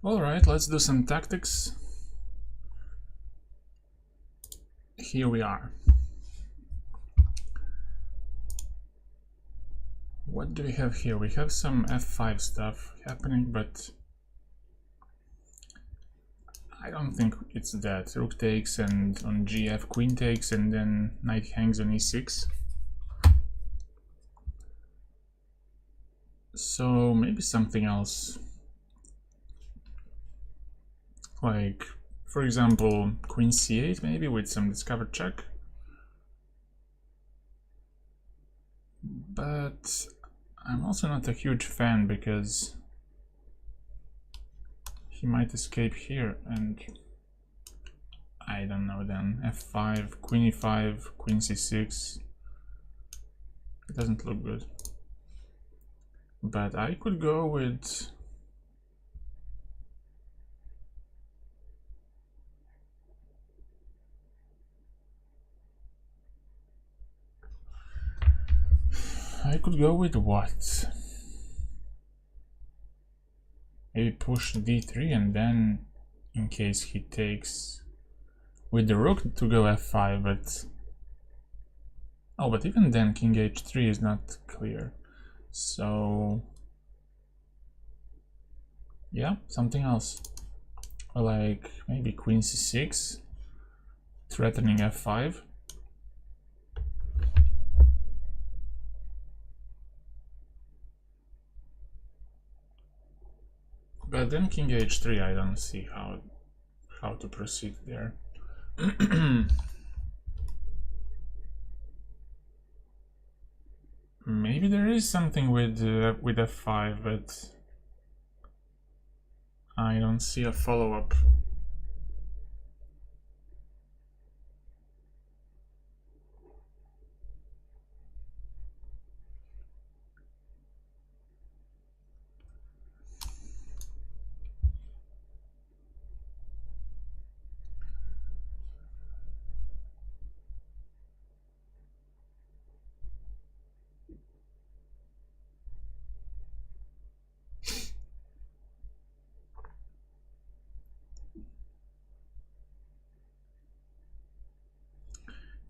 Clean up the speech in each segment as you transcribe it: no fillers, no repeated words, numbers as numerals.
Alright, let's do some tactics. Here we are. What do we have here? We have some f5 stuff happening, but I don't think it's that. Rook takes and on gf, queen takes, and then knight hangs on e6. So maybe something else. Like, for example, queen c8 maybe with some discovered check. But I'm also not a huge fan because he might escape here and I don't know then. f5, queen e5, queen c6. It doesn't look good. But I could go with what? Maybe push d3 and then in case he takes with the rook to go f5, but oh, but even then king h3 is not clear. So yeah, something else. Or like maybe queen c6 threatening f5. But then king h3, I don't see how to proceed there. Maybe there is something with f5, but I don't see a follow-up.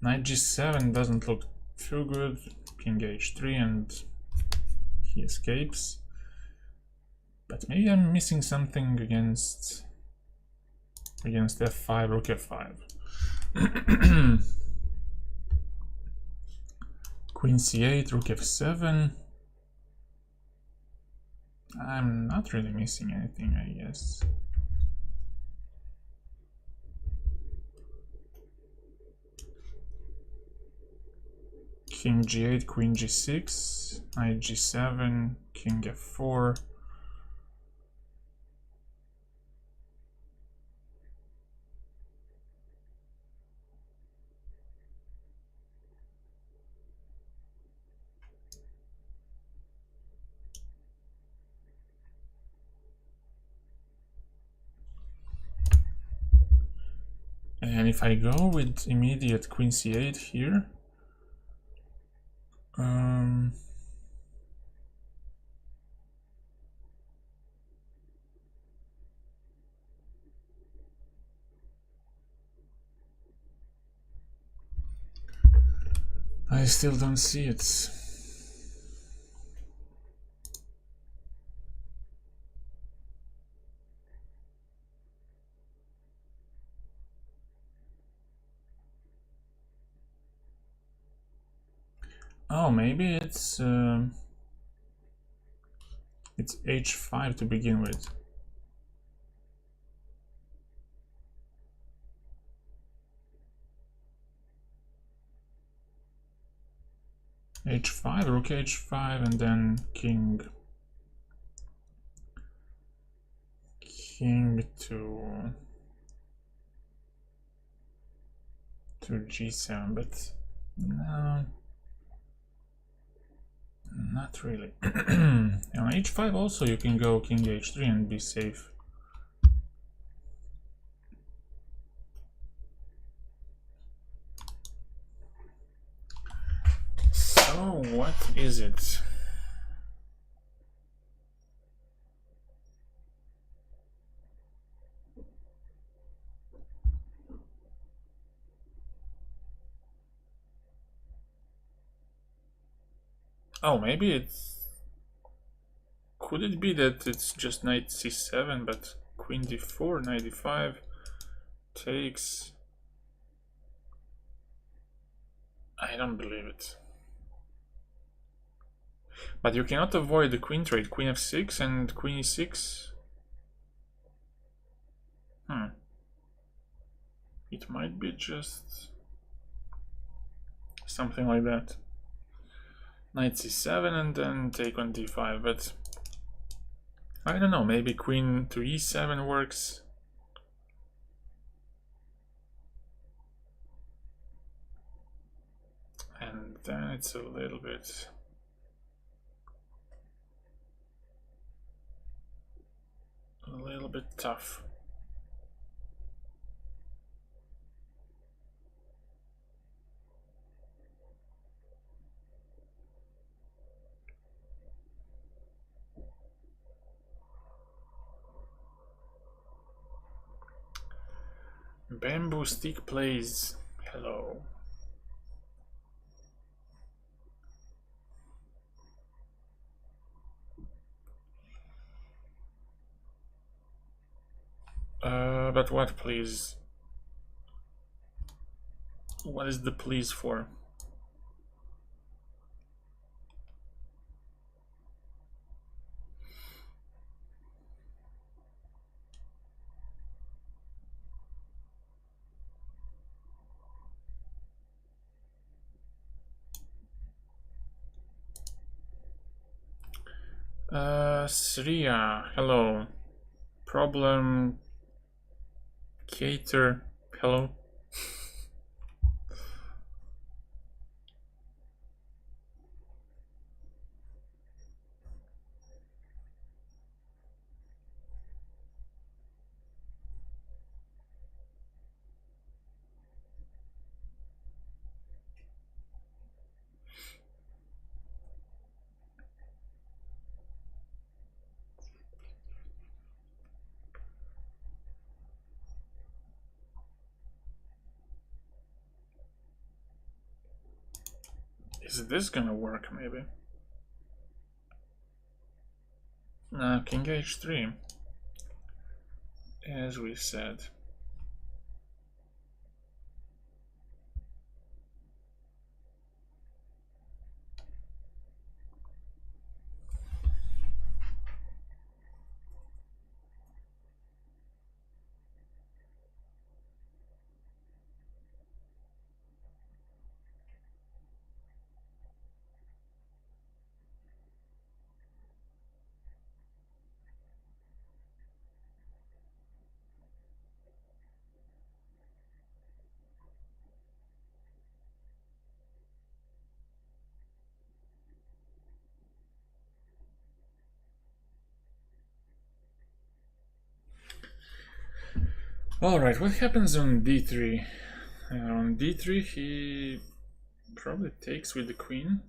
Knight g7 doesn't look too good. King h3 and he escapes. But maybe I'm missing something against f5, rook f5. Queen c8, rook f7. I'm not really missing anything, I guess. King g8, queen g6, knight g7, king f4. And if I go with immediate queen c8 here, I still don't see it. Oh, maybe it's h5 to begin with. h5, rook h5, and then king to g7, but no, not really. On h5 also you can go king h3 and be safe. So what is it? Oh, maybe it's... Could it be that it's just knight c7, but queen d4, knight d5 takes... I don't believe it. But you cannot avoid the queen trade, queen f6 and queen e6. It might be just something like that. Knight c7 and then take on d5, but I don't know, maybe queen to e7 works. And then it's a little bit tough. Bamboo stick plays. Hello. But what please? What is the please for? Sriya, hello. Problem Cater, hello. Is this gonna work, maybe? King h3, as we said. Alright, what happens on d3? On d3 he probably takes with the queen.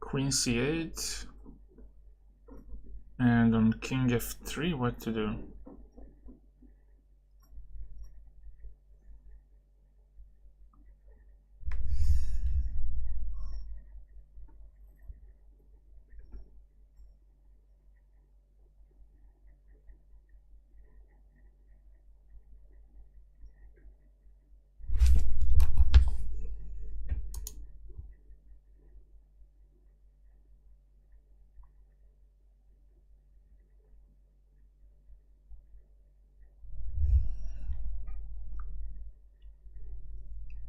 Queen c8. And on king f3, what to do?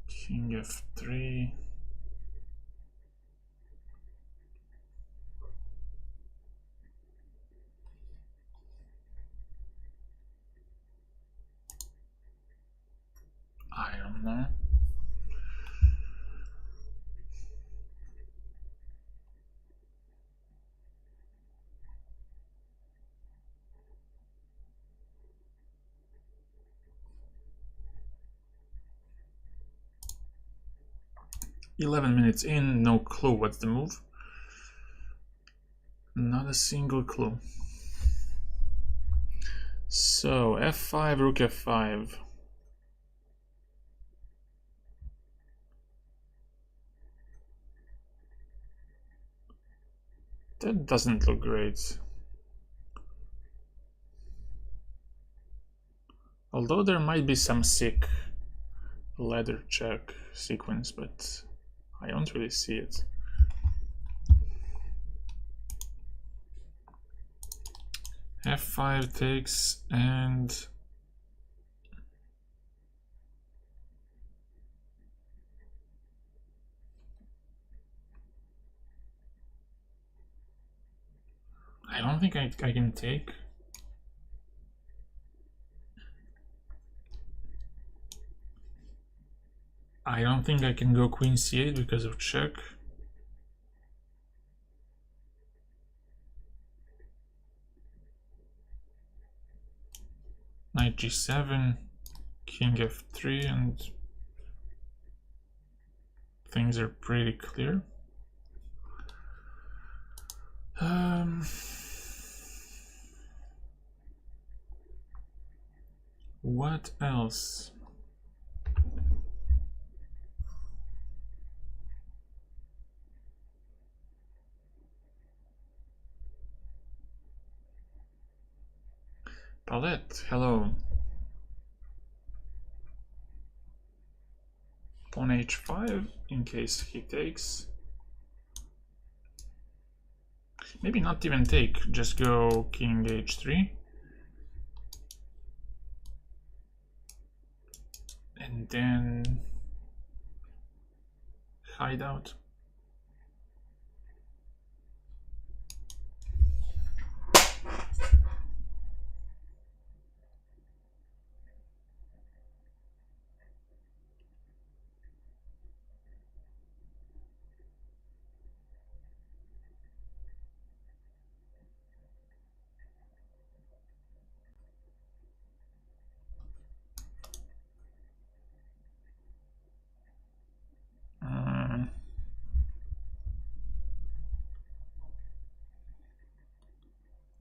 King f3. No. "11 minutes in, no clue what's the move. Not a single clue. So f5, rook f5. That doesn't look great. Although there might be some sick ladder check sequence, but I don't really see it. f5 takes, and I don't think I can take. I don't think I can go queen c8 because of check. Knight g7, king f3, and things are pretty clear. What else? Palette, hello. Pawn h5 in case he takes. Maybe not even take, just go king h3. And then hide out.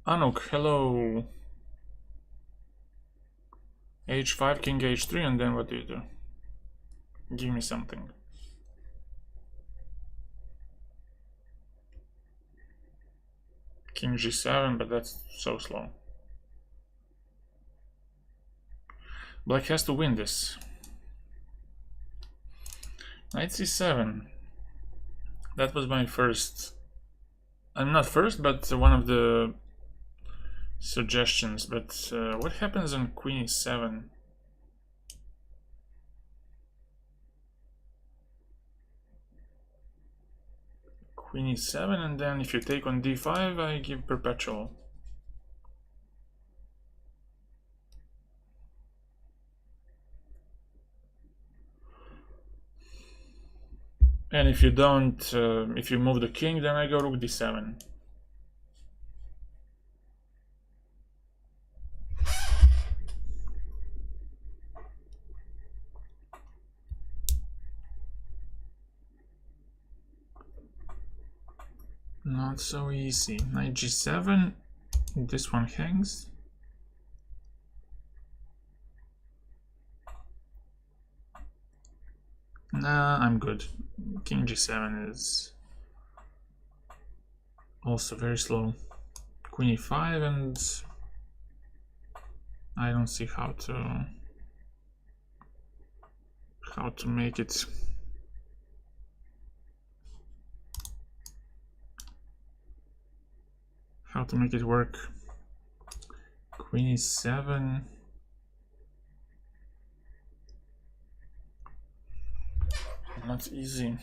Anuk, hello. h5, king h3, and then what do you do? Give me something. King g7, but that's so slow. Black has to win this. Knight c7. That was my first. I'm not first, but one of the suggestions. But what happens on queen e7? Queen e7, and then if you take on d5, I give perpetual. And if you don't, if you move the king, then I go rook d7. Not so easy. Knight g7. This one hangs. Nah, I'm good. King g7 is also very slow. Queen e5, and I don't see how to make it. How to make it work. Queen e7. Not easy.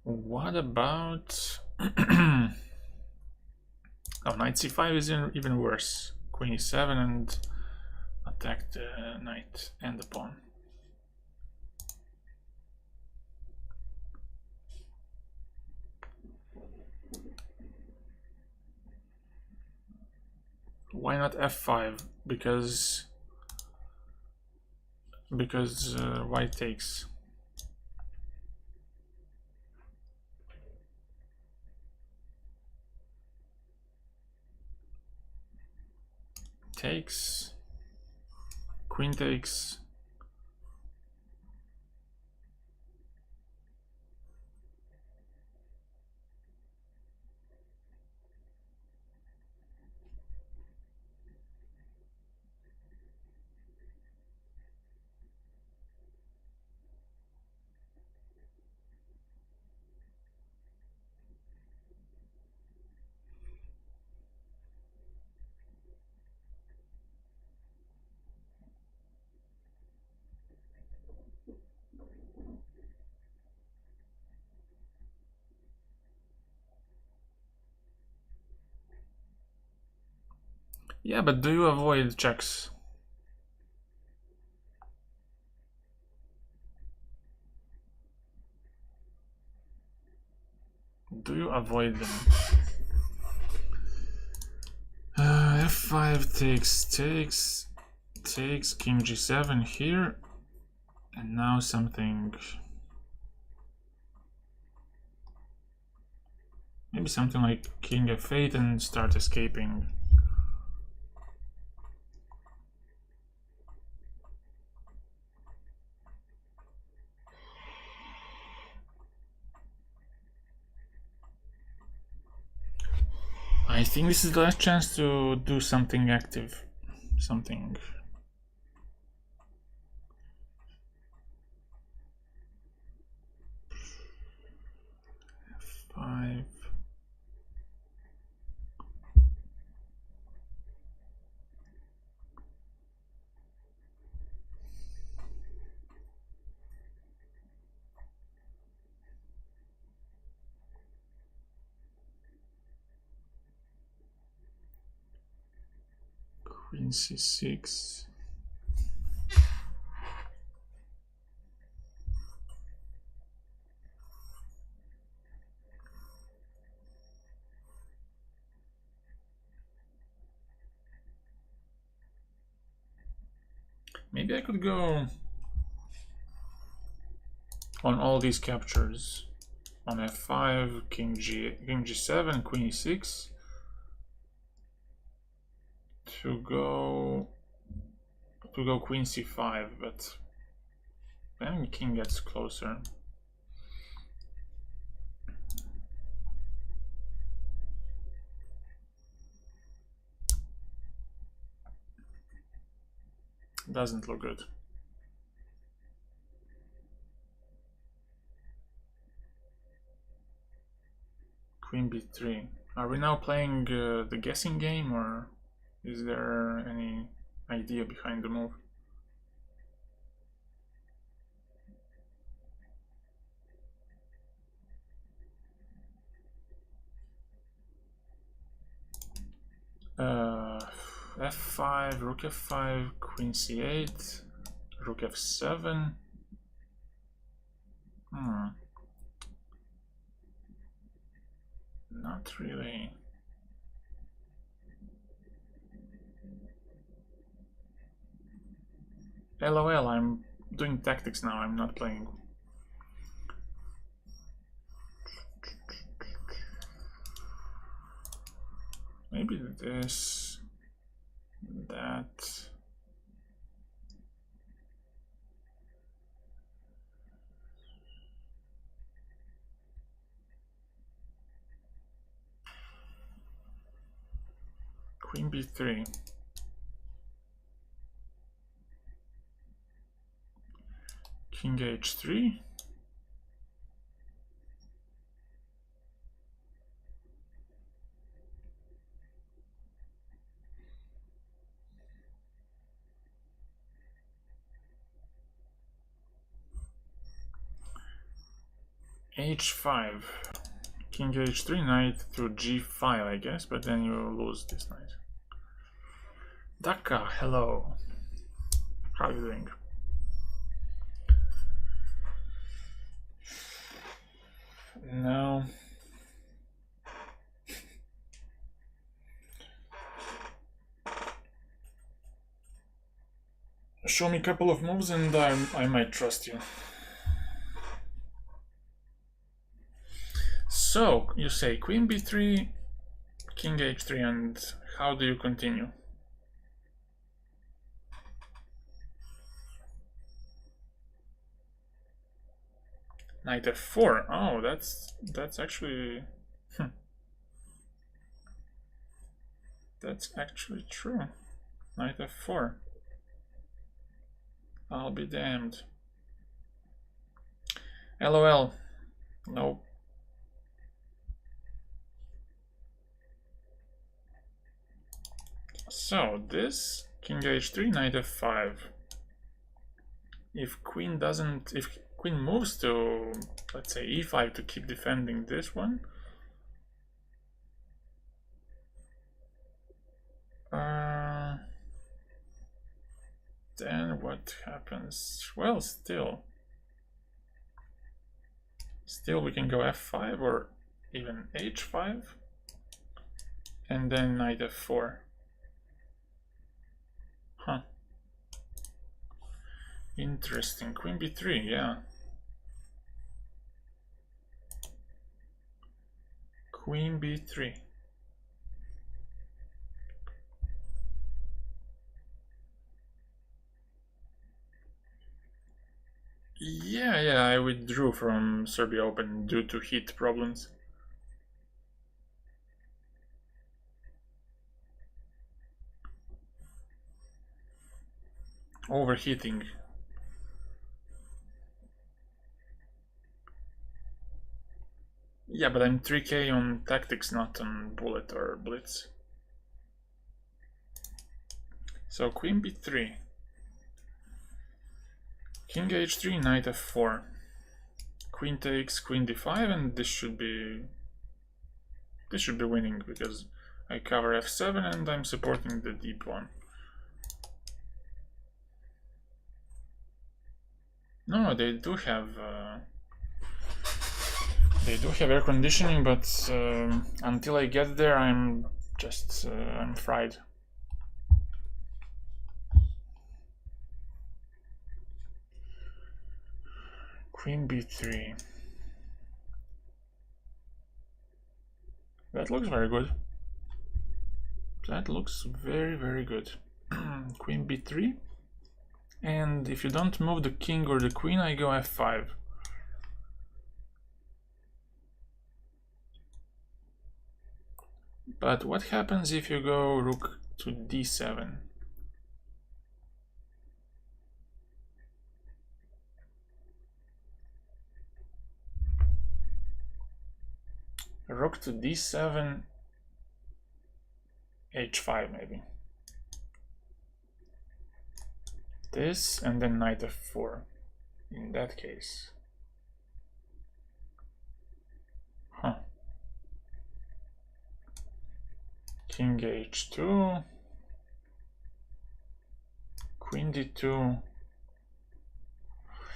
What about... Oh, knight c5 is even worse. Queen e7 and attack the knight and the pawn. Why not f5? Because white takes. Takes. Queen takes. Yeah, but do you avoid checks? Do you avoid them? F5 takes king g7 here, and now something, maybe something like king f8 and start escaping. I think this is the last chance to do something active, something. F5. Queen c6. Maybe I could go on all these captures. On f5, king g7, queen e6. To go queen c5, but then king gets closer. Doesn't look good. Queen b3. Are we now playing the guessing game, or is there any idea behind the move? F5, rook f5, queen c8, rook f7. Not really. LOL, I'm doing tactics now, I'm not playing. Maybe this, that. Queen b3. King h3. h5. King h3, knight to g5, I guess, but then you lose this knight. Daka, hello. How are you doing? No. Show me a couple of moves and I might trust you. So, you say queen b3, king h3, and how do you continue? Knight f4. Oh, that's actually that's actually true. Knight f4. I'll be damned. LOL. Nope. So this king h3, knight f5. If queen moves to, let's say, e5 to keep defending this one, then what happens? Well, still we can go f5 or even h5, and then knight f4. Huh. Interesting. Queen b3, yeah. Queen b3. Yeah, I withdrew from Serbia Open due to heat problems. Overheating. Yeah, but I'm 3k on tactics, not on bullet or blitz. So queen b3. King h3, knight f4. Queen takes, queen d5, and this should be winning because I cover f7 and I'm supporting the deep one. No, they do have air conditioning, but until I get there, I'm just I'm fried. Queen b3. That looks very good. That looks very, very good. Queen b3. And if you don't move the king or the queen, I go f5. But what happens if you go rook to d7? Rook to d7, h5 maybe. This and then knight f4 in that case. Huh. King h2, queen d2.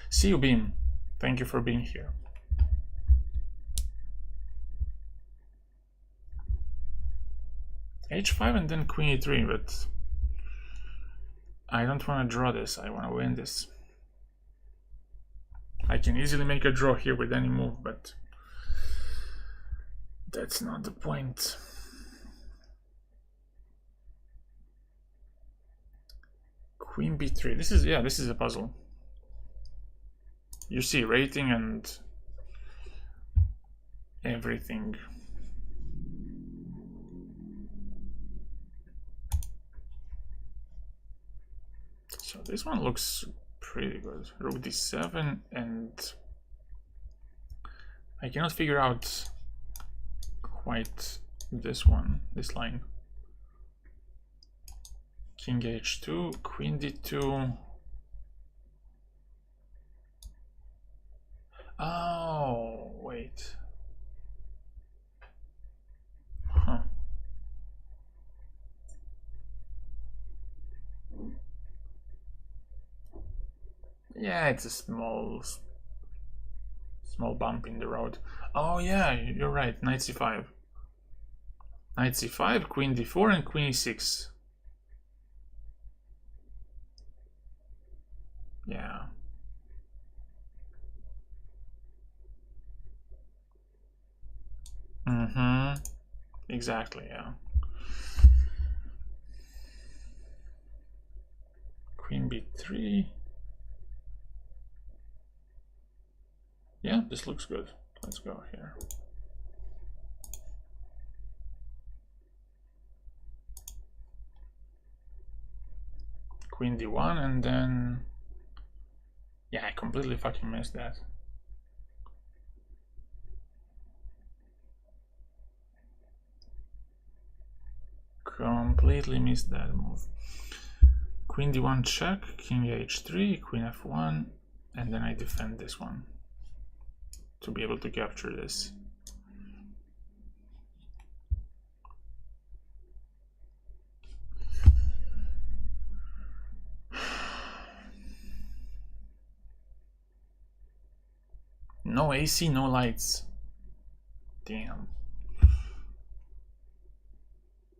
See you, Beam. Thank you for being here. h5 and then queen e3, but I don't want to draw this, I want to win this. I can easily make a draw here with any move, but that's not the point. Queen b3. This is a puzzle. You see rating and everything. So this one looks pretty good. Rook d7, and I cannot figure out quite this line. King h2, queen d2. Oh, wait. Yeah, it's a small bump in the road. Oh yeah, you're right. Knight c5. Knight c5, queen d4, and queen e6. Yeah. Mm-hmm. Exactly, yeah. Queen b3. Yeah, this looks good. Let's go here. Queen d1, and then... Yeah, I completely fucking missed that. Completely missed that move. Queen d1 check, king h3, queen f1, and then I defend this one to be able to capture this. No AC, no lights. Damn.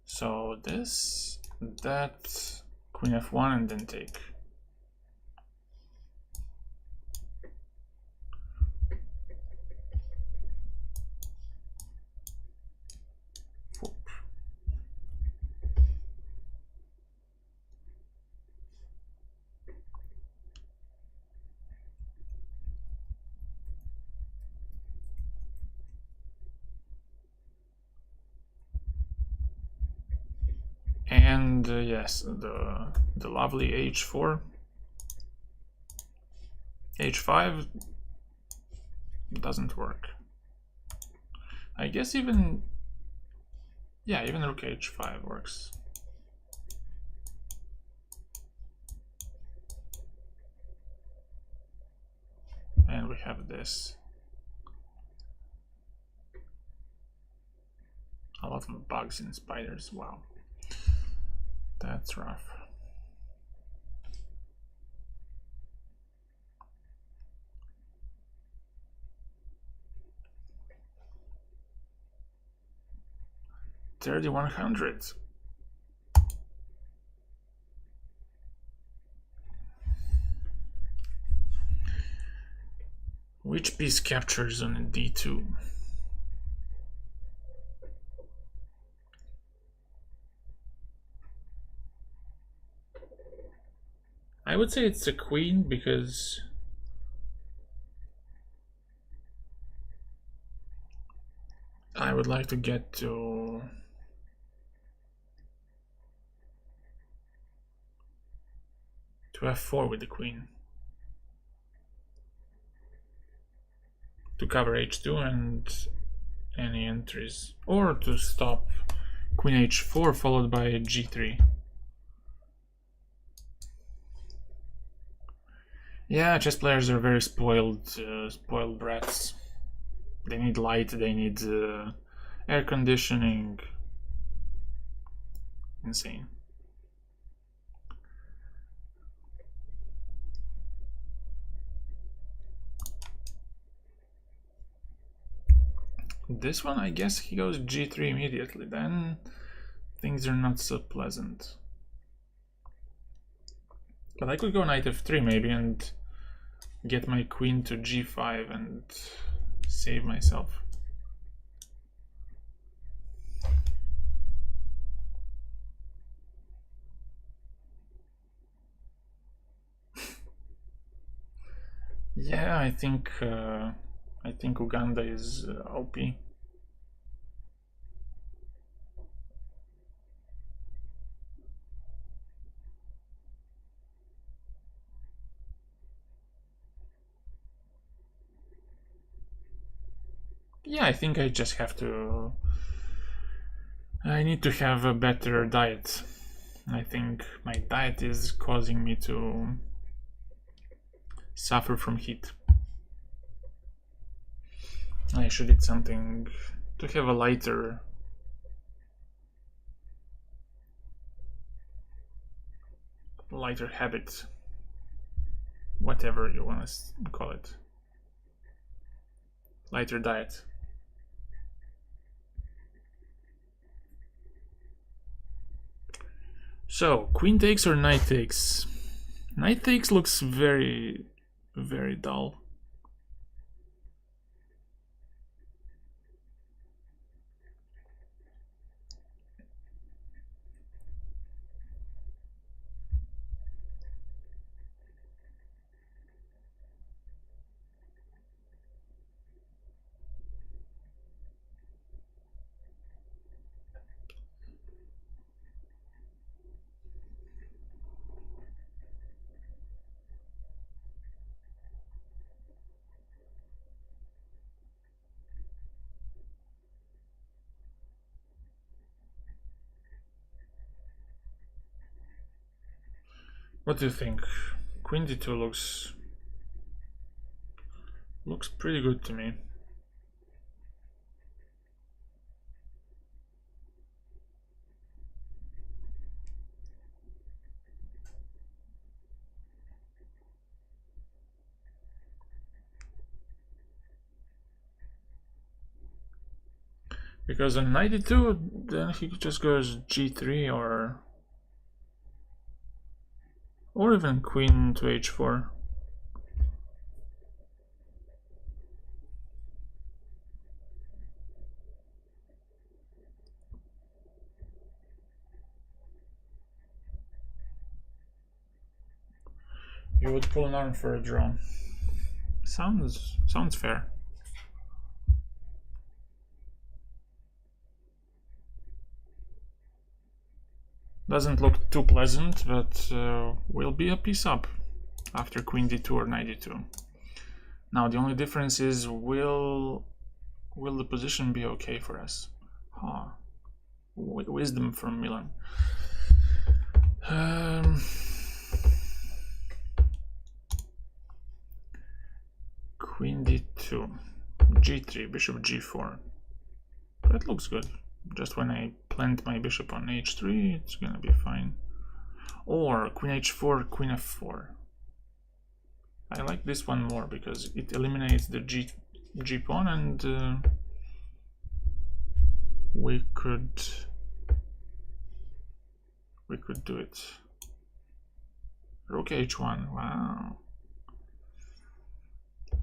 So this, that, queen f1, and then take. Whoop. And yes, the lovely h4, h5 doesn't work. I guess even, yeah, even rook h5 works. And we have this. A lot of bugs and spiders, wow. That's rough. $3,100. Which piece captures on a d2? I would say it's the queen because I would like to get to f4 with the queen to cover h2 and any entries, or to stop queen h4 followed by g3. Yeah, chess players are very spoiled brats. They need light, they need air conditioning. Insane. This one, I guess he goes g3 immediately, then things are not so pleasant. But I could go knight f3 maybe and get my queen to g5 and save myself. Yeah, I think Uganda is OP. Yeah, I think I just have to... I need to have a better diet. I think my diet is causing me to suffer from heat. I should eat something to have a lighter habit. whatever you want to call it. Lighter diet. So, queen takes or knight takes? Knight takes looks very, very dull. What do you think? Queen d2 looks pretty good to me. Because on knight d2, then he just goes g3 or even queen to h4. You would pull an arm for a draw. Sounds fair. Doesn't look too pleasant, but will be a piece up after queen d2 or knight d2. Now the only difference is will the position be okay for us? Huh. Wisdom from Milan. Queen d2, g3, bishop g4. That looks good. Just when I plant my bishop on h3, it's gonna be fine. Or queen h4, queen f4. I like this one more because it eliminates the g pawn, and we could do it. Rook h1. Wow.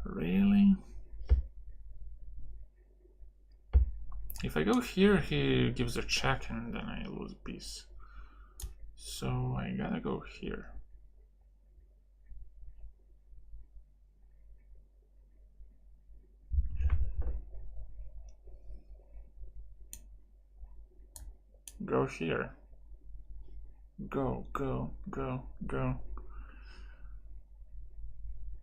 Really? If I go here, he gives a check and then I lose a piece. So I gotta go here. Go here. Go, go, go, go.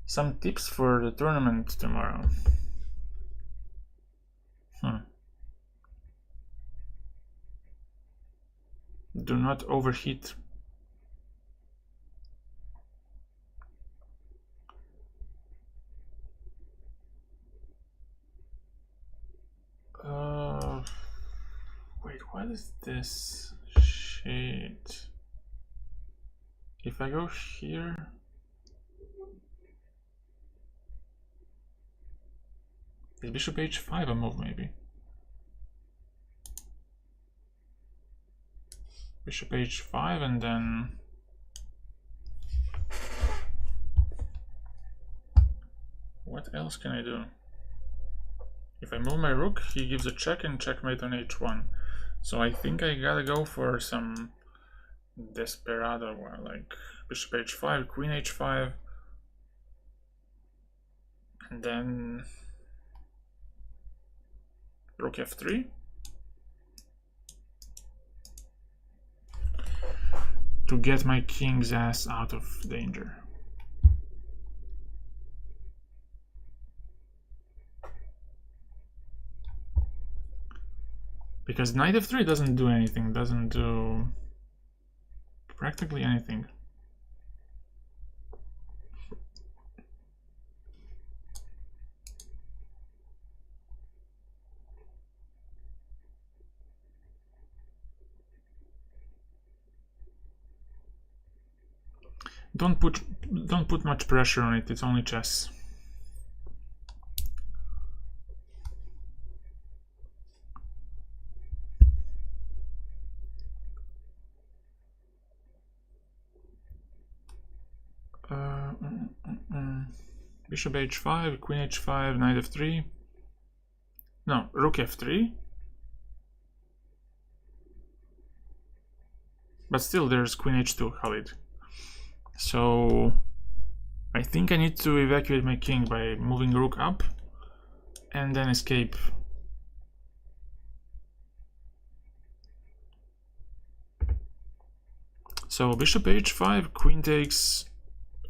Some tips for the tournament tomorrow. Do not overheat. Wait, what is this shit? If I go here, is bishop h5 a move maybe? Bishop h5 and then what else can I do? If I move my rook, he gives a check and checkmate on h1. So I think I gotta go for some desperado one, like bishop h5, queen h5, and then rook f3. To get my king's ass out of danger. Because knight f3 doesn't do anything, doesn't do practically anything. Don't put much pressure on it. It's only chess. Bishop h5, queen h5, knight f3. No, rook f3. But still there's queen h2, Khalid. So I think I need to evacuate my king by moving rook up and then escape. So bishop h5, queen takes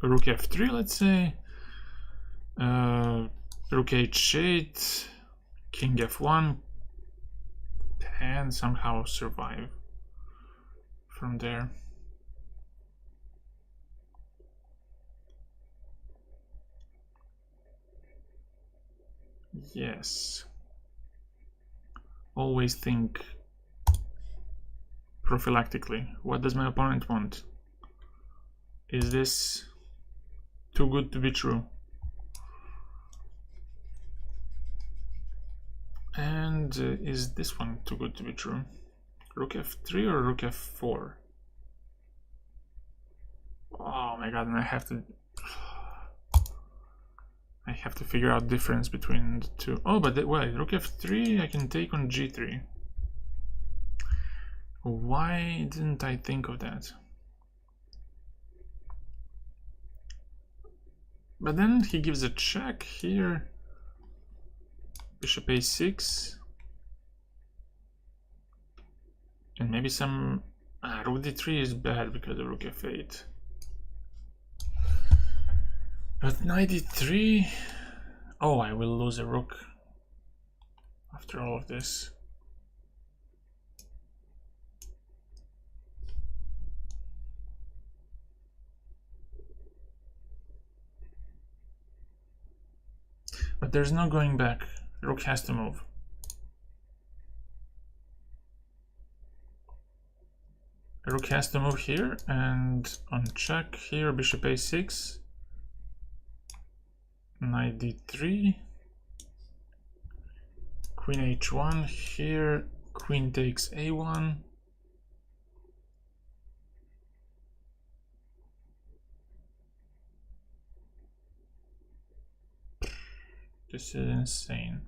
rook f3, let's say. Rook h8, king f1, and somehow survive from there. Yes. Always think prophylactically. What does my opponent want? Is this too good to be true? And is this one too good to be true? Rook f3 or rook f4? Oh my god, and I have to figure out difference between the two. Oh, but wait, rook f3 I can take on g3. Why didn't I think of that? But then he gives a check here. Bishop a6. And maybe some... rook d3 is bad because of rook f8. But knight d3... Oh, I will lose a rook after all of this. But there's no going back. Rook has to move. Rook has to move here, and on check here, bishop a6, knight d3, queen h1 here, queen takes a1, this is insane.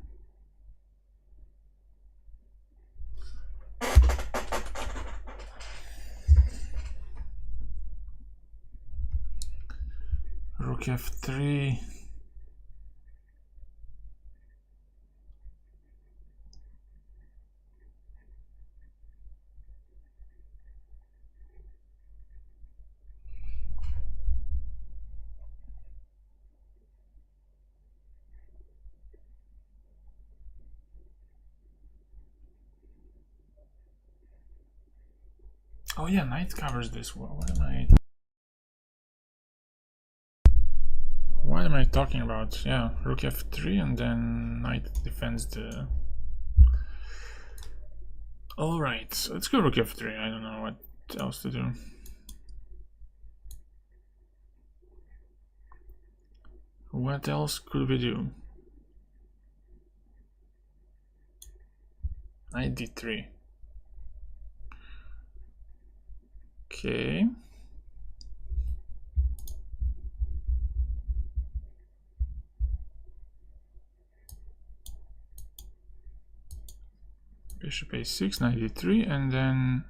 Rook f3. Oh yeah, knight covers this. What am I talking about? Yeah, rook f3 and then knight defends the... Alright, so let's go rook f3. I don't know what else to do. What else could we do? Knight d3. Okay. Bishop a6, knight d3, and then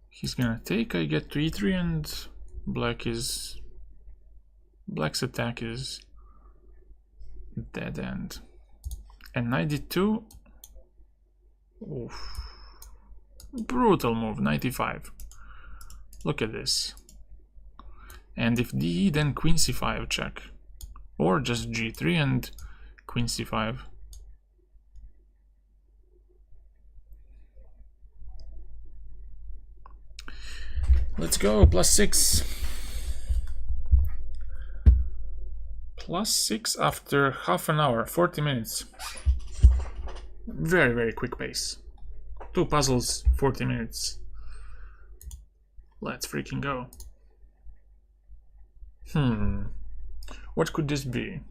he's gonna take. I get to e3, and black's attack is dead end. And knight d2. Oof. Brutal move, 95. Look at this. And if d, then queen c5 check. Or just g3 and queen c5. Let's go, +6. +6 after half an hour, 40 minutes. Very, very quick pace. 2 puzzles, 40 minutes. Let's freaking go. What could this be?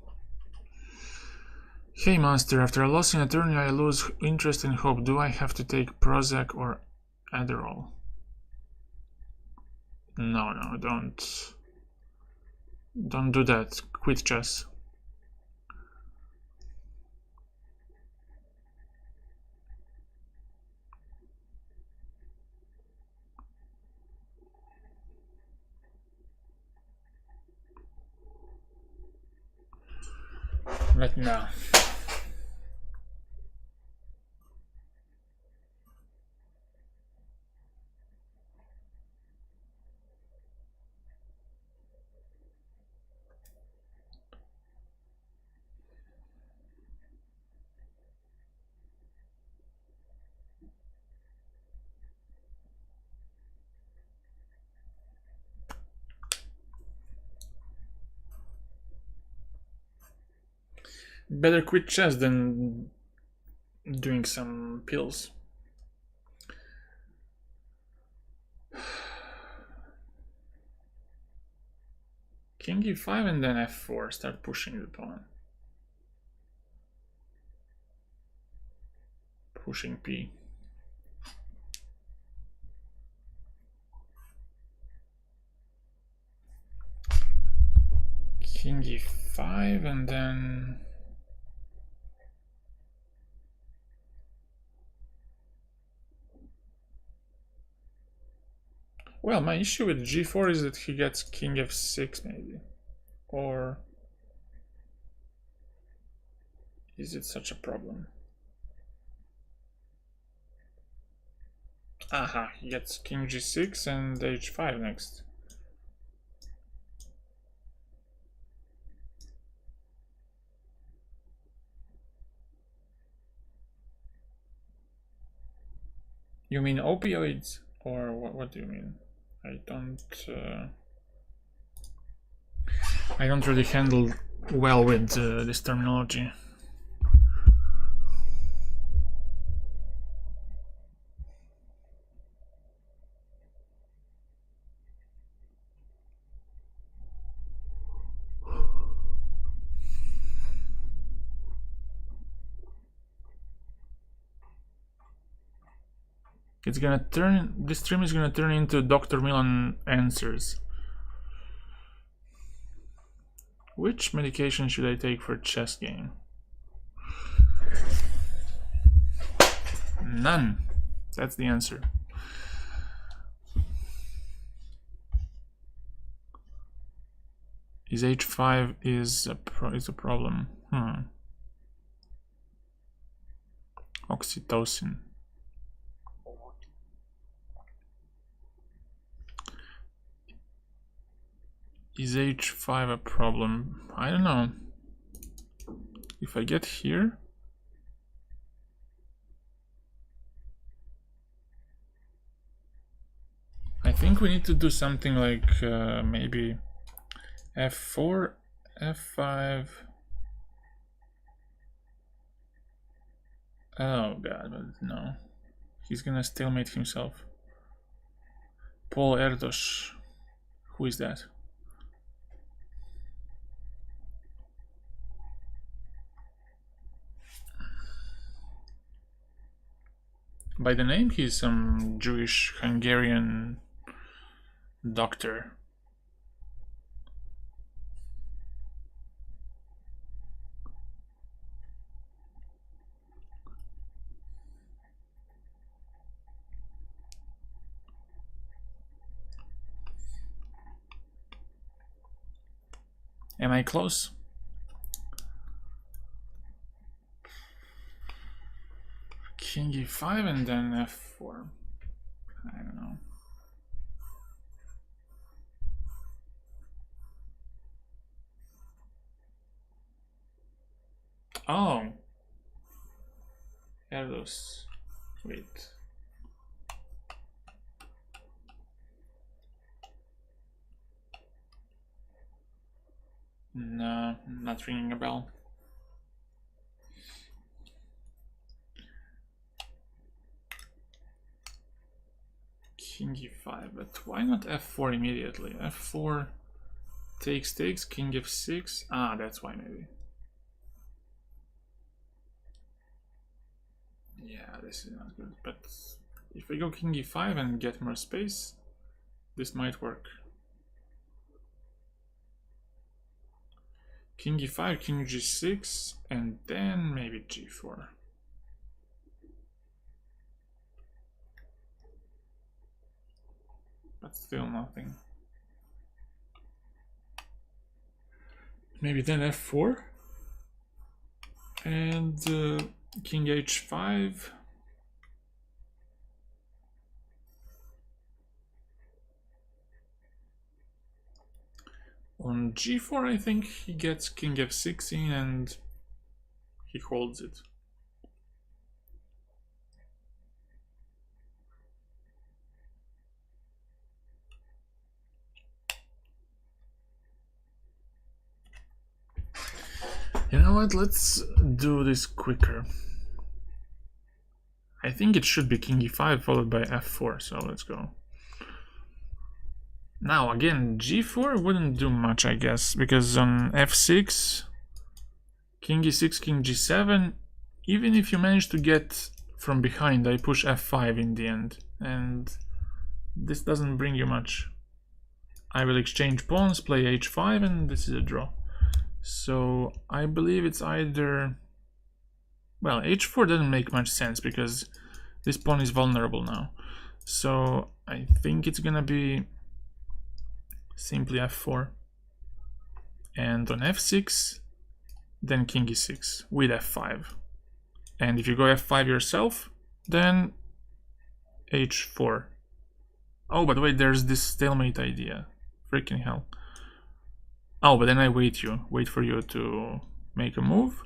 Hey master, after a loss in a tourney I lose interest and hope. Do I have to take Prozac or Adderall? No, don't do that. Quit chess. But no. Better quit chess than doing some pills. King e5 and then f4. Start pushing the pawn. Pushing p. King e5 and then... Well, my issue with g4 is that he gets king f6 maybe. Or is it such a problem? Aha, he gets king g6 and h5 next. You mean opioids? Or what do you mean? I don't really handle well with this terminology. It's gonna turn, this stream is gonna turn into Dr. Milan answers. Which medication should I take for a chess game? None. That's the answer. Is h5 is a problem. Oxytocin. Is h5 a problem? I don't know. If I get here, I think we need to do something like maybe f4, f5. Oh god, but no. He's gonna stalemate himself. Paul Erdos. Who is that? By the name, he's some Jewish Hungarian doctor. Am I close? King e5 and then f4. I don't know. Oh. Erdos. Wait. No, not ringing a bell. king e5, but why not f4 immediately? f4 takes, king f6. Ah, that's why maybe. Yeah, this is not good, but if we go king e5 and get more space, this might work. King e5, king g6, and then maybe g4. But still nothing. Maybe then f4 and king h5. On g4 I think he gets king f6 in and he holds it. You know what, let's do this quicker. I think it should be king e5 followed by f4, so let's go. Now again, g4 wouldn't do much, I guess, because on f6, king e6, king g7, even if you manage to get from behind, I push f5 in the end, and this doesn't bring you much. I will exchange pawns, play h5, and this is a draw. So I believe it's either... Well, h4 doesn't make much sense because this pawn is vulnerable now. So I think it's gonna be simply f4. And on f6, then king e6 with f5. And if you go f5 yourself, then h4. Oh, but wait, there's this stalemate idea. Freaking hell. Oh, but then I wait for you to make a move.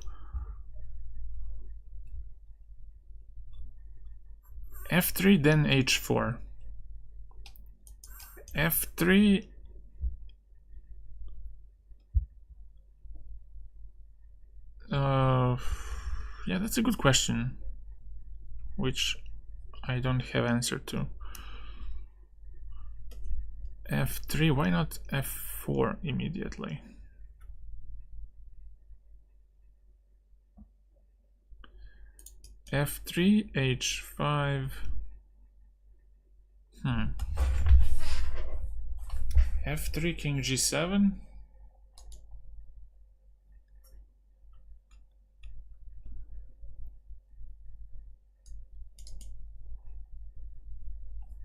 f3, then h4. f3. Yeah, that's a good question, which I don't have answer to. f3, why not f4 immediately? f3, h5. f3, king g7.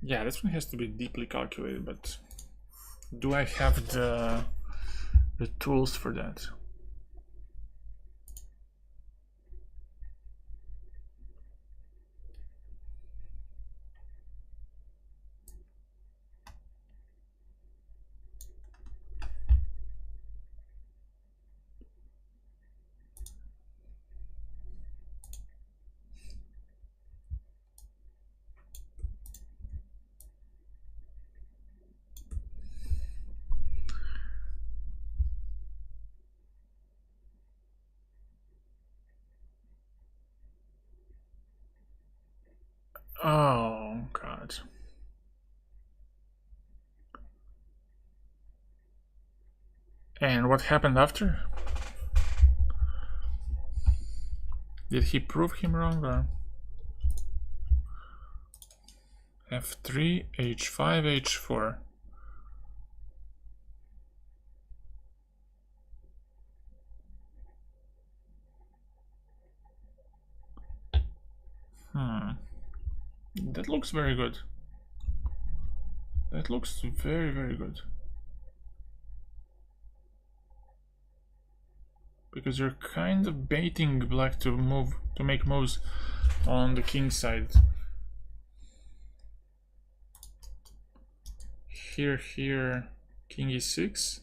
Yeah, this one has to be deeply calculated, but do I have the tools for that? Oh, God. And what happened after? Did he prove him wrong or? f3, h5, h4. That looks very good. That looks very, very good. Because you're kind of baiting black to make moves on the king side. Here, king e6.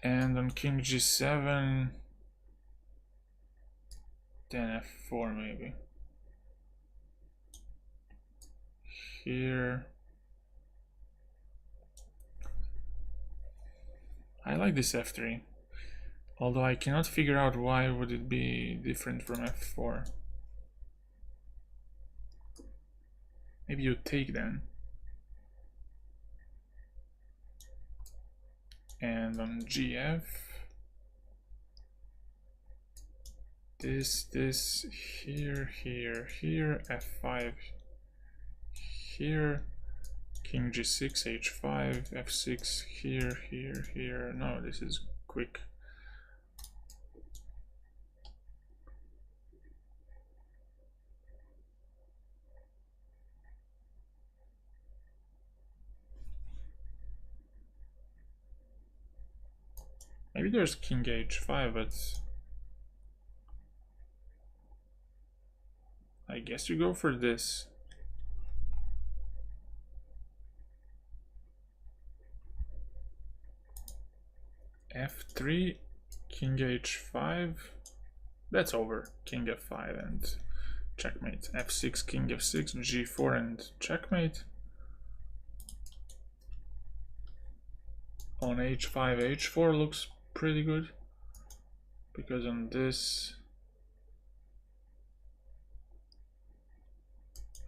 And on king g7, then f4 maybe. Here. I like this f3. Although I cannot figure out why would it be different from f4. Maybe you take then. And on GF, this, here, F5, here, King G6, H5, F6, here. No, this is quick. Maybe there's King H5, but I guess you go for this. F3, King H5, that's over. King F5 and checkmate. F6, King F6, G4 and checkmate. On H5, H4 looks pretty good, because on this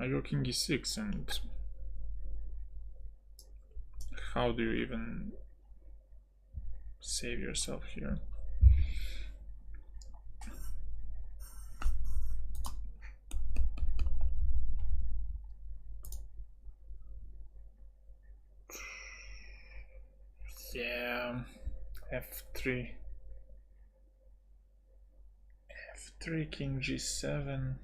I go King E6, and how do you even save yourself here? Yeah, F3, King G7.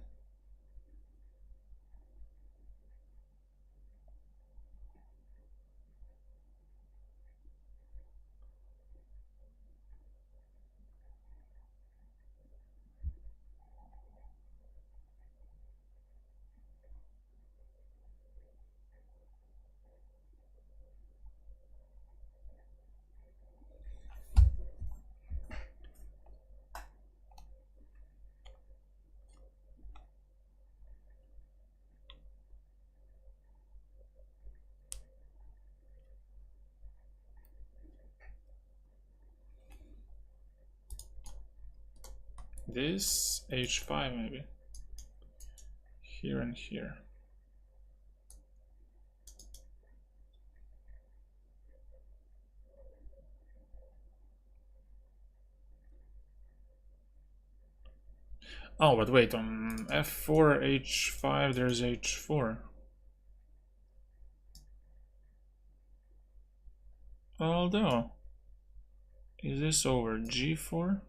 This H5 maybe. Here and here. Oh, but wait, on F4, H5, there's H4. Although, is this over G4?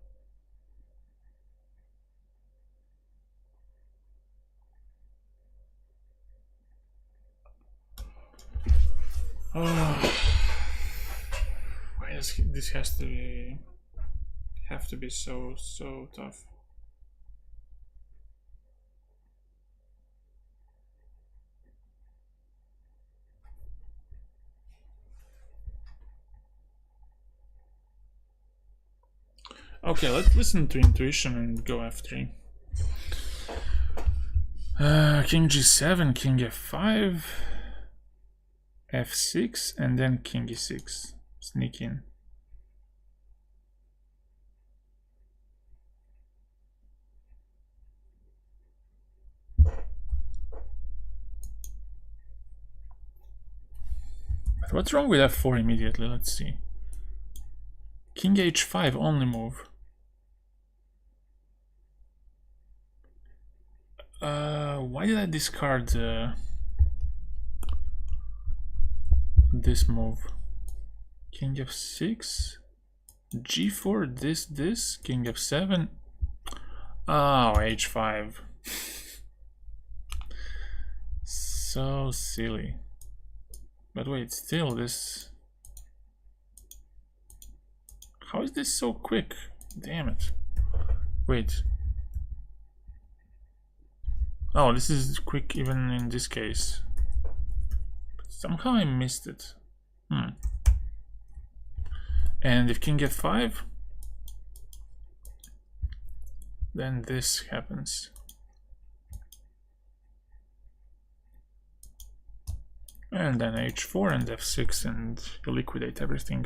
Oh, this has to be so tough. Okay, let's listen to intuition and go F3. King G7, King F5, F6, and then King E6. Sneak in. But what's wrong with F4 immediately? Let's see. King H5 only move. Why did I discard this move? King F6, G4, this, King F7. Oh, H5. So silly. But wait, still this... How is this so quick? Damn it. Wait. Oh, this is quick even in this case. But somehow I missed it. And if King F5, then this happens. And then H4 and F6, and you liquidate everything.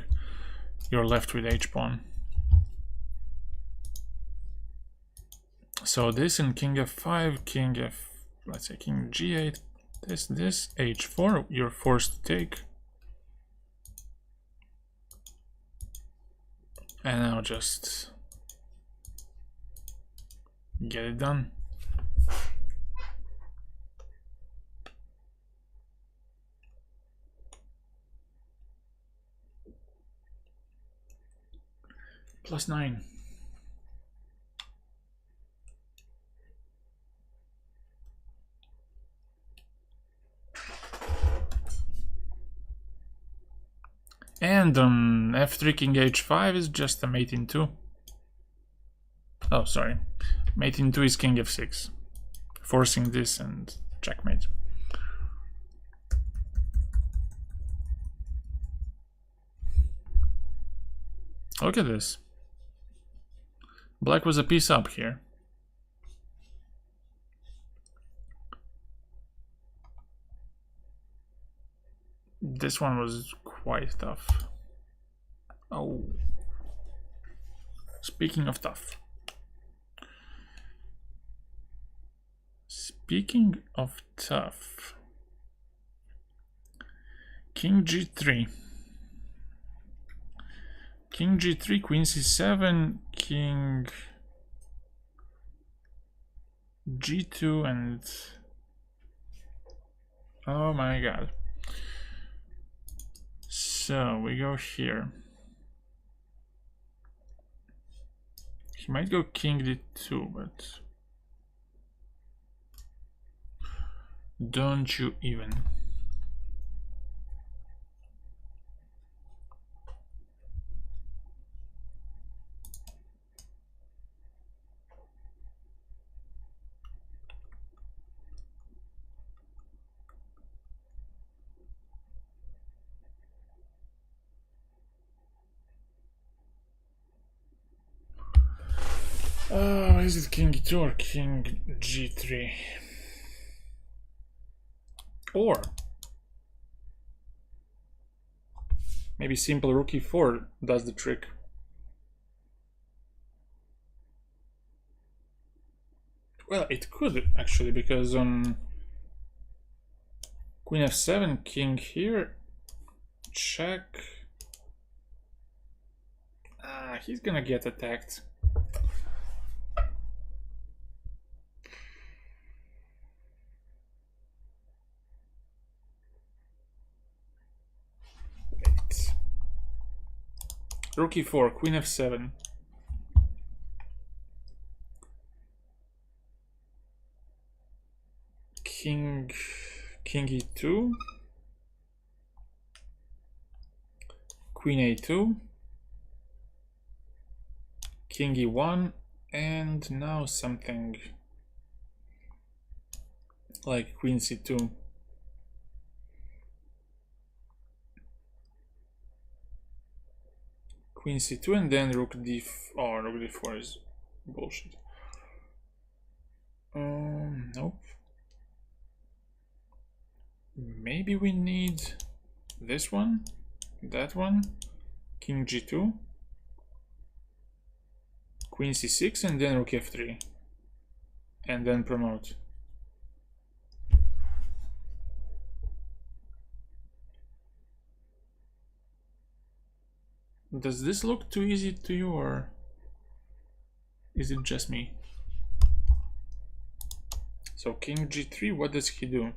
You're left with H-pawn. So this and King F5, let's say King G8, This, h4, you're forced to take. And now just get it done. +9. And on f3 king h5 is just a mate in 2. Oh, sorry. Mate in 2 is king f6. Forcing this and checkmate. Look at this. Black was a piece up here. This one was quite tough. Oh. Speaking of tough. Speaking of tough. King g3. King g3, queen c7, king g2, and oh my god. So we go here. He might go king d2, but don't you even. Oh, is it king e2 or king g3? Or maybe simple rook e4 does the trick. Well, it could actually, because on queen f7, king here, check. Ah, he's gonna get attacked. Wait. Rook e4, queen f7. King e2, queen a2, king e1, and now something like queen c2. Queen c2 and then rook d4. Oh, rook d4 is bullshit. Nope. Maybe we need this one, that one, king g2, queen c6, and then rook f3, and then promote. Does this look too easy to you, or is it just me? So king g3, what does he do?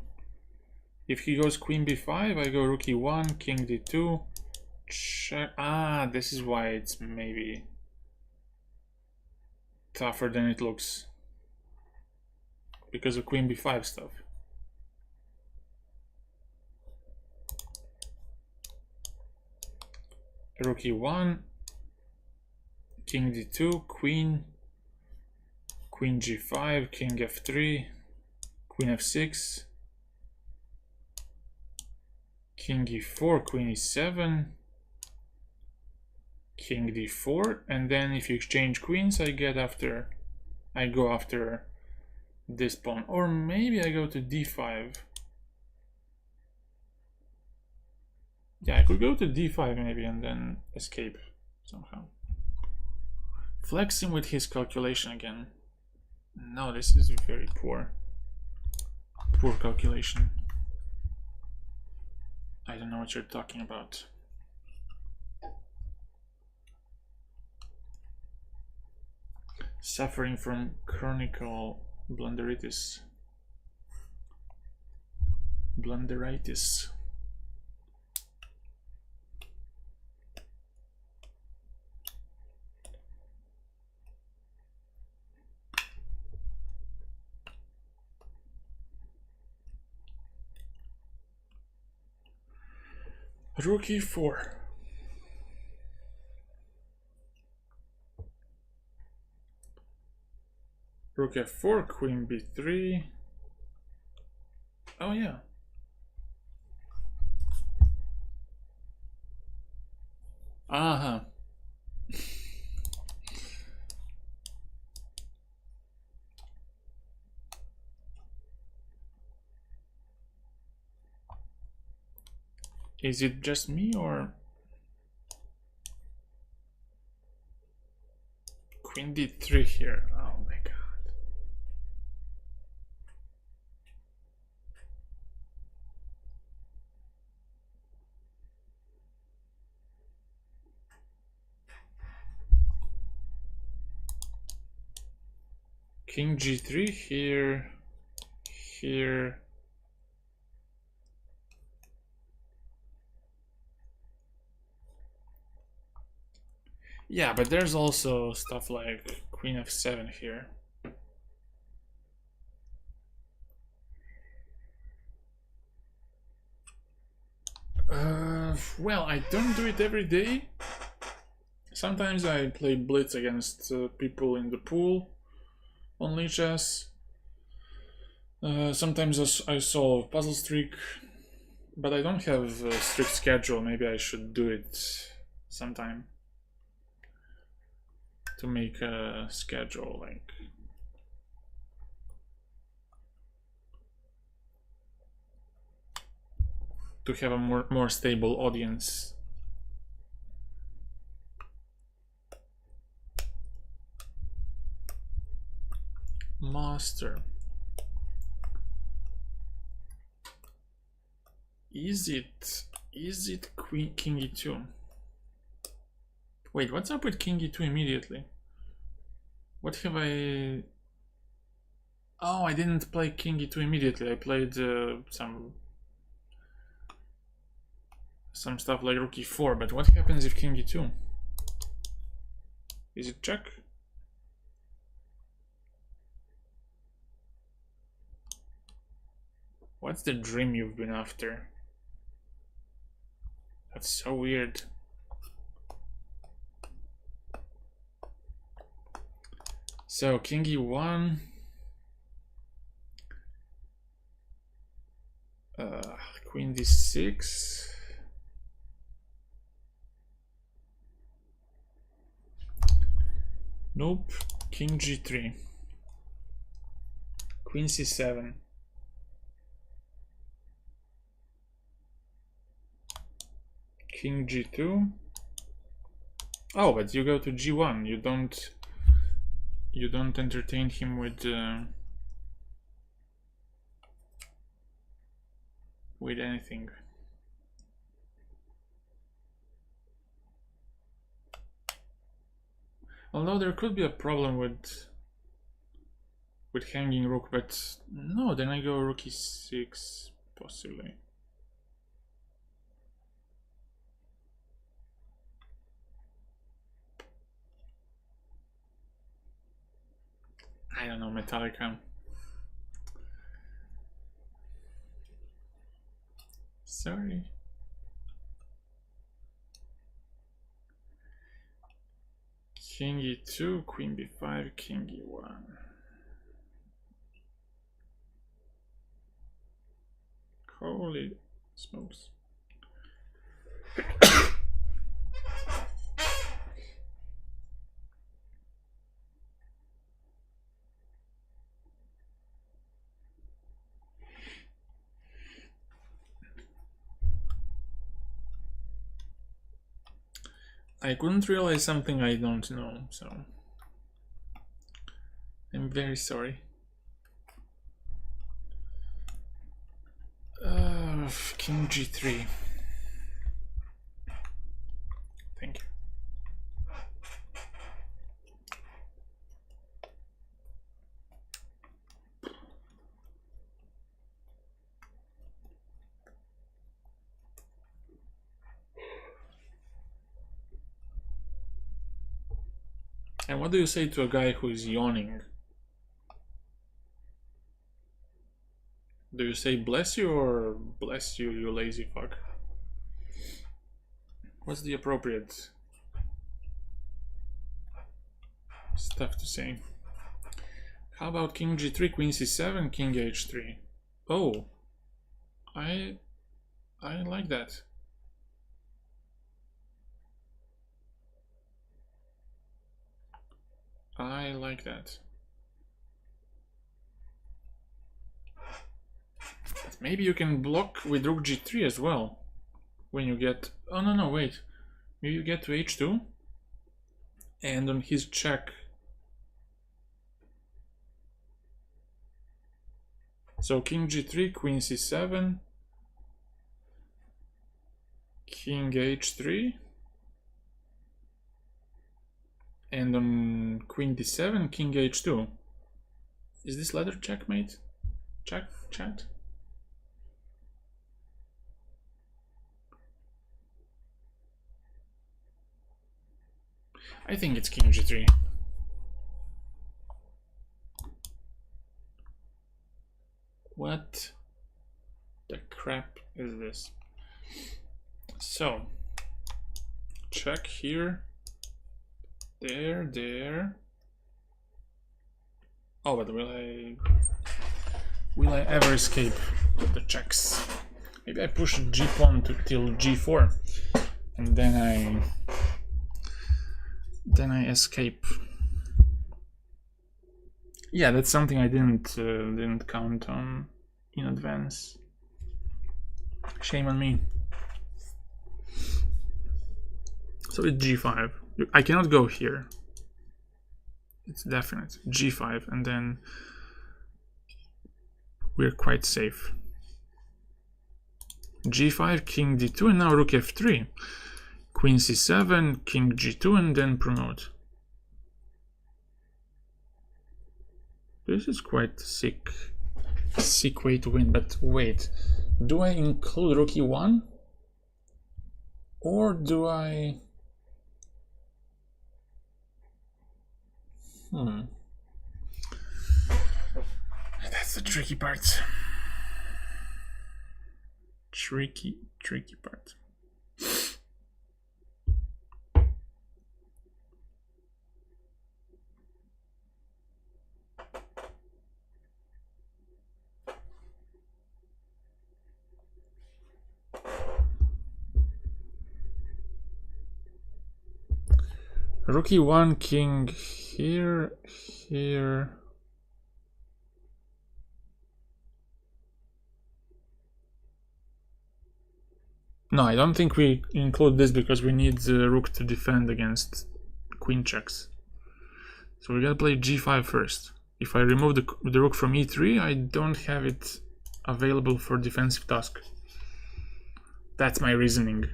If he goes queen b5, I go rook e1, king d2, check. Ah, this is why it's maybe tougher than it looks, because of queen b5 stuff. Rook e1, king d2, queen g5, king f3, queen f6, king e4, queen e7, king d4, and then if you exchange queens, I go after this pawn, or maybe I go to d5. Yeah, I could go to d5 maybe and then escape somehow. Flexing with his calculation again. No, this is very poor calculation. I don't know what you're talking about. Suffering from chronic blunderitis. Blunderitis. Rook e4. Rook f4, queen b3. Oh yeah. Uh-huh. Is it just me or queen d3 here? Oh my god. King g3 here, here. Yeah, but there's also stuff like queen f7 here. Well, I don't do it every day. Sometimes I play blitz against people in the pool on Lichess. Sometimes I solve puzzle streak, but I don't have a strict schedule. Maybe I should do it sometime to make a schedule, like to have a more stable audience. Master. Is it queen king e2? Wait, what's up with king e2 immediately? What have I... Oh, I didn't play king e2 immediately. I played some stuff like rook e4, but what happens if king e2? Is it check? What's the dream you've been after? That's so weird. So king e1. Queen d6. Nope. King g3. Queen c7. King g2. Oh, but you go to g1. You don't entertain him with anything. Although there could be a problem with hanging rook, but no, then I go rook e6 possibly. I don't know, Metallica. Sorry. King e2, queen b5, king e1. Holy smokes. I couldn't realize something I don't know, so I'm very sorry. King g3. And what do you say to a guy who is yawning? Do you say bless you or bless you, you lazy fuck? What's the appropriate stuff to say? How about king g3, queen c7, king h3? Oh, I like that. I like that. Maybe you can block with rook g3 as well. When you get... Oh, no, wait. Maybe you get to h2. And on his check... So king g3, queen c7. King h3. And on queen d7, king h2. Is this ladder checkmate? Check, chat? I think it's king g3. What the crap is this? So, check here. There. Oh, but will I ever escape the checks? Maybe I push g pawn till g4, and then I escape. Yeah, that's something I didn't count on in advance. Shame on me. So it's g5. I cannot go here. It's definite. g5, and then we're quite safe. g5, king d2, and now rook f3. Queen c7, king g2, and then promote. This is quite sick way to win, but wait. Do I include rook e1? Or do I... That's the tricky part. Tricky part. Rook e1, king here. No, I don't think we include this because we need the rook to defend against queen checks. So we gotta play g5 first. If I remove the rook from e3, I don't have it available for defensive task. That's my reasoning.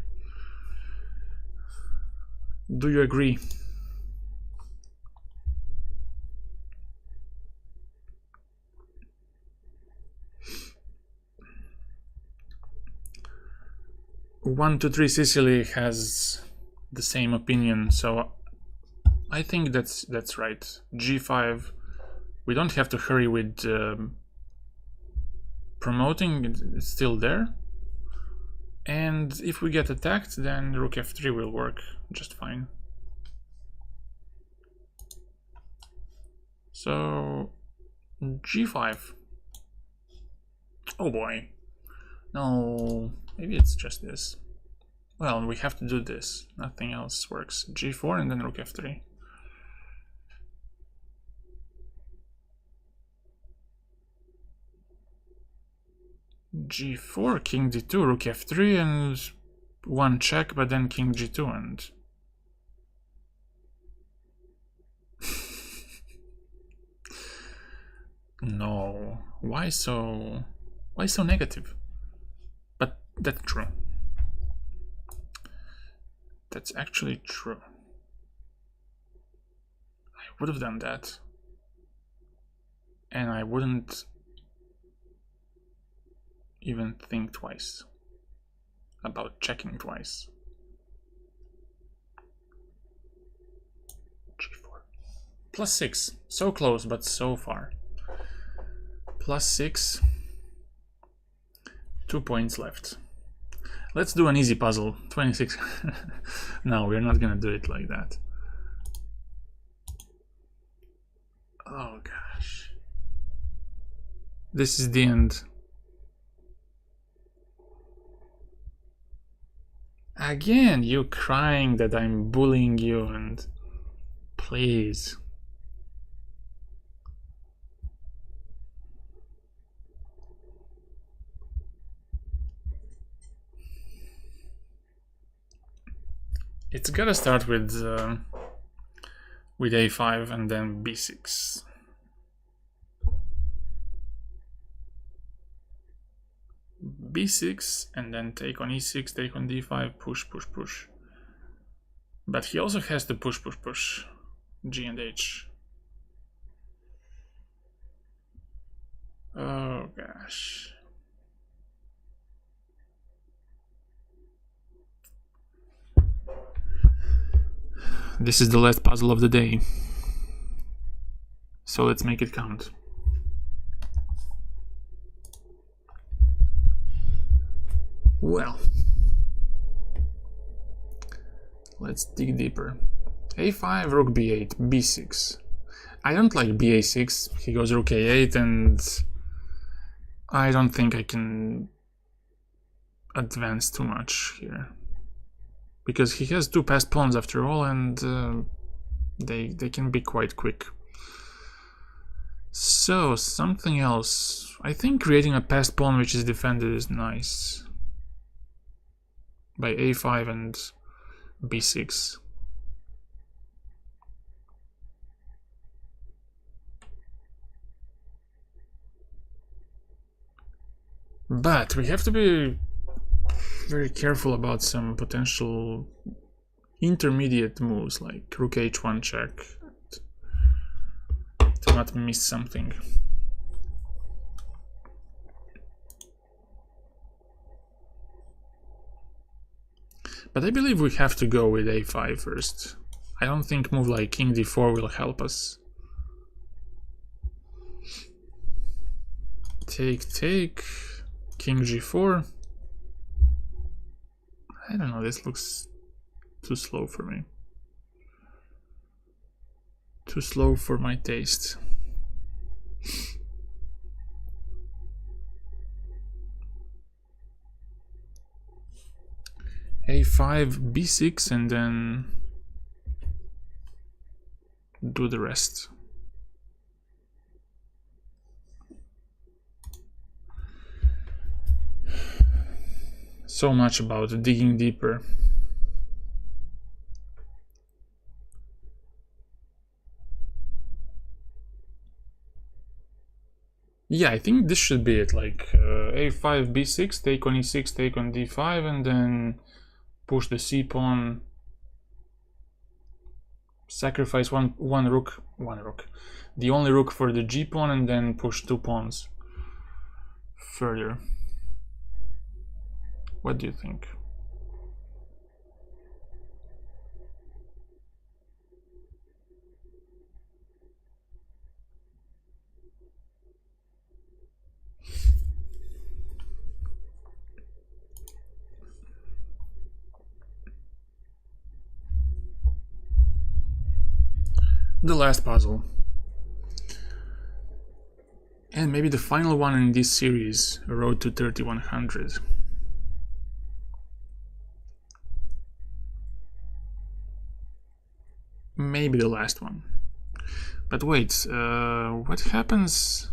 Do you agree? One, two, three Sicily has the same opinion, so I think that's right. g5. We don't have to hurry with promoting, it's still there. And if we get attacked, then rook f3 will work just fine. So g5. Oh boy. No, maybe it's just this. Well, we have to do this. Nothing else works. g4 and then rook f3. g4, king d2, rook f3, and one check, but then king g2 and... No, why so negative? But that's true. That's actually true. I would have done that. And I wouldn't even think twice about checking twice. g4. +6. So close, but so far. +6. 2 points left. Let's do an easy puzzle. 26. No, we're not gonna do it like that. Oh gosh. This is the end. Again, you crying that I'm bullying you, and please. It's gotta start with a5 and then b6. b6 and then take on e6, take on d5, push, push, push. But he also has to push, push, push. G and H. Oh gosh. This is the last puzzle of the day. So let's make it count. Well, let's dig deeper. a5, rook b8, b6. I don't like ba6, he goes rook a8, and I don't think I can advance too much here. Because he has 2 passed pawns after all, and they can be quite quick. So, something else. I think creating a passed pawn which is defended is nice. By a5 and b6. But we have to be very careful about some potential intermediate moves like rook h1 check to not miss something. But I believe we have to go with a5 first. I don't think move like king d4 will help us. Take, take, king g4. I don't know, this looks too slow for me. Too slow for my taste. a5, b6, and then do the rest. So much about digging deeper. Yeah, I think this should be it, like a5, b6, take on e6, take on d5, and then push the c pawn, sacrifice one rook, the only rook for the g pawn, and then push 2 pawns further. What do you think? The last puzzle. And maybe the final one in this series, Road to 3100. Maybe the last one. But wait, what happens?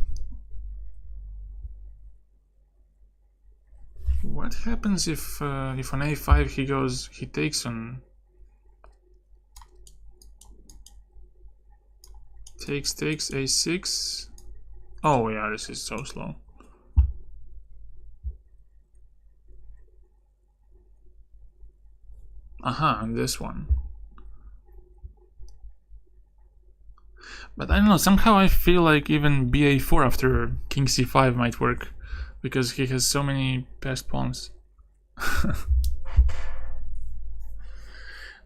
What happens if on a5 he takes on... Takes, a6. Oh yeah, this is so slow. And this one. But I don't know, somehow I feel like even ba4 after king c5 might work, because he has so many passed pawns.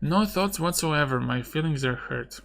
No thoughts whatsoever, my feelings are hurt.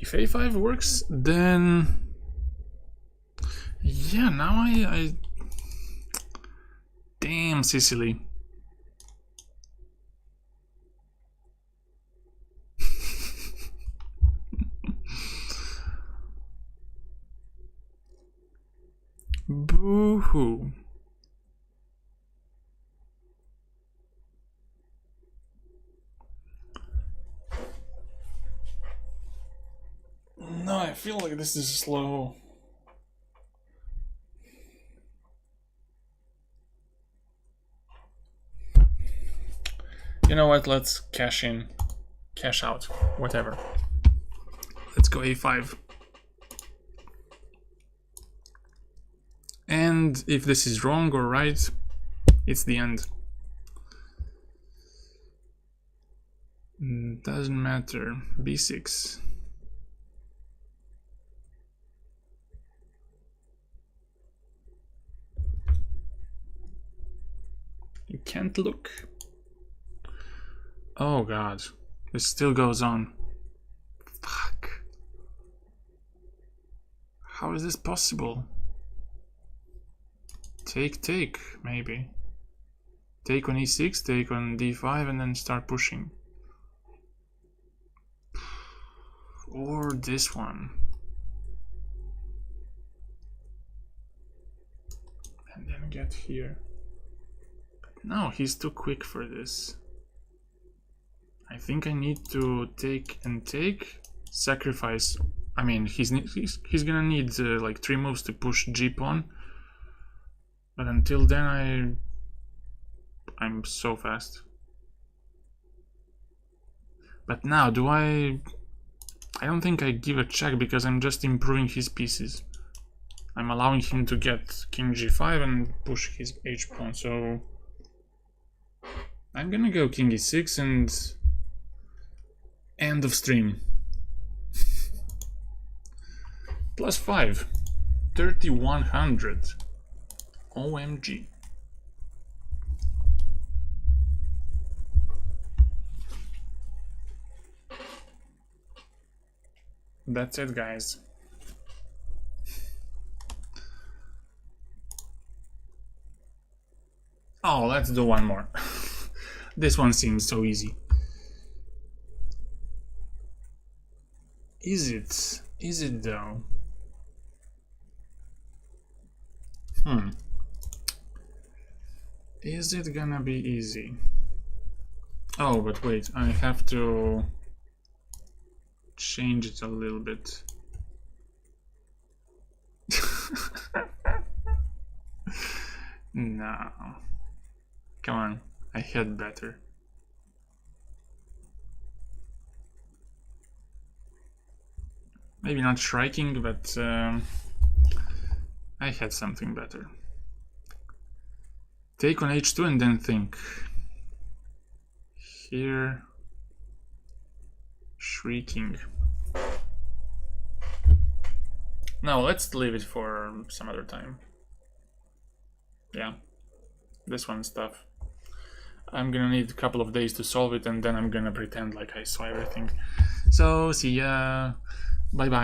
If a5 works, then yeah, now I damn Sicily. Boo-hoo. No, I feel like this is slow. You know what, let's cash in. Cash out. Whatever. Let's go a5. And if this is wrong or right, it's the end. Doesn't matter. b6. You can't look. Oh god. This still goes on. Fuck. How is this possible? Take, maybe. Take on e6, take on d5, and then start pushing. Or this one. And then get here. But no, he's too quick for this. I think I need to take and take. Sacrifice. I mean, he's gonna need like 3 moves to push g pawn. But until then, I'm so fast. But now, do I don't think I give a check because I'm just improving his pieces. I'm allowing him to get king g5 and push his h-pawn, so I'm gonna go king e6 and end of stream. +5. 3100. OMG. That's it, guys. Oh, let's do one more. This one seems so easy. Is it? Is it though? Is it gonna be easy? Oh, but wait, I have to change it a little bit. No. Come on, I had better. Maybe not striking, but I had something better. Take on h2 and then think. Here. Shrieking. No, let's leave it for some other time. Yeah. This one's tough. I'm gonna need a couple of days to solve it and then I'm gonna pretend like I saw everything. So, see ya. Bye bye.